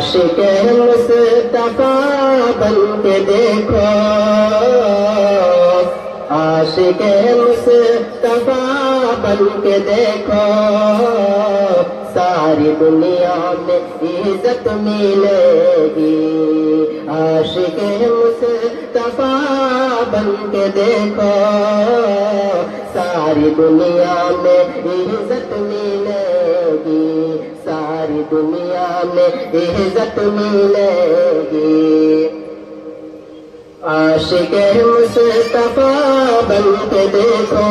عاشق مصطفیٰ بن کے دیکھو، عاشق مصطفیٰ بن کے دیکھو، ساری دنیا میں عزت ملے گی۔ عاشق مصطفیٰ بن کے دیکھو، ساری دنیا میں عزت ملے گی، ساری دنیا میں عزت ملے گی۔ عاشق مصطفیٰ بن کے دیکھو،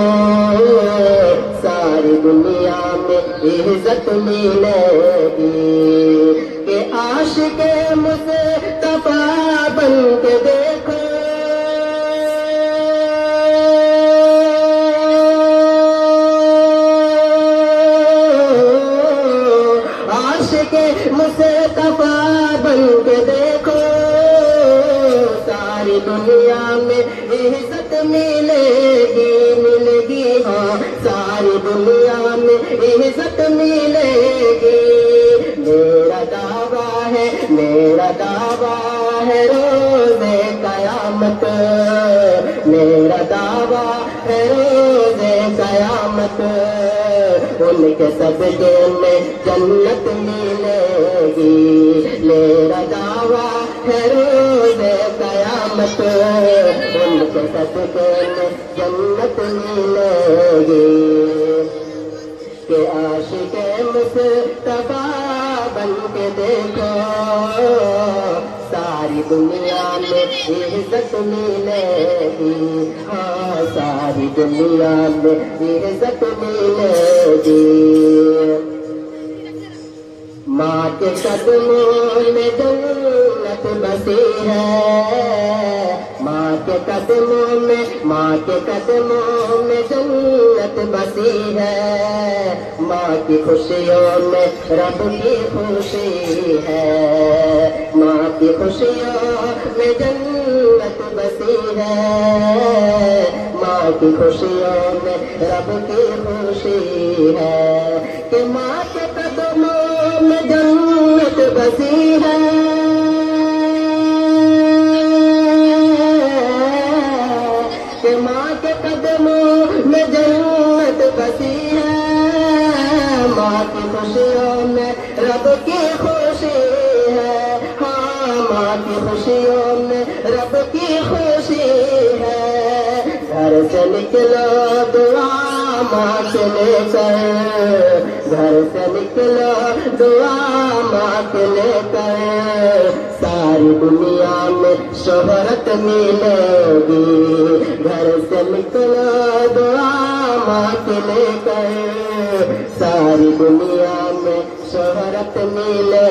ساری دنیا میں عزت ملے گی، کہ عاشق مصطفیٰ بن کے دیکھو، عاشق مصطفیٰ بن کے دیکھو، ساری دنیا میں عزت ملے گی، ہاں ساری دنیا میں عزت ملے گی۔ میرا دعویٰ ہے، میرا دعویٰ ہے روز قیامت، میرا دعویٰ ہے روز قیامت، ان کے صدقے میں جنت ملے گی۔ میرا دعویٰ ہے روز قیامت، ان کے صدقے میں جنت ملے گی، کہ عاشق مصطفیٰ بن کے دیکھو، ساری دنیا میں عزت ملے گی، ہاں ساری دنیا میں عزت ملے گی۔ ماں کے قدموں میں جنت بسی ہے، ماں کے قدموں میں، ماں کے قدموں میں جنت بسی ہے، ماں کی خوشیوں میں رب کی خوشی ہے، ماں کی خوشیوں میں جنت بسی ہے، ماں کی خوشیوں میں رب کی خوشی ہے، کہ ماں کے قدموں میں جنت بسی ہے، کہ ماں کے قدموں میں جنت بسی ہے، ماں کی خوشیوں میں رب کی خوشی ہے، ہاں ماں کی خوشیوں میں رب کی خوشی ہے۔ گھر سے نکلو دعا ماں کے لے کر، گھر سے نکلو دعا ماں کے لے کر، ساری دنیا میں شہرت ملے گی۔ گھر سے نکلو دعا ماں کے لے کر، ساری دنیا میں شہرت ملے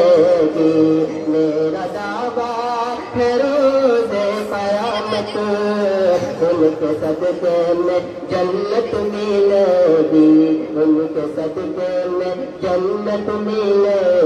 گی۔ میرا دعویٰ ہے روز قیامت، ان کے صدقے میں جنت ملے گی، ان کے صدقے میں جنت ملے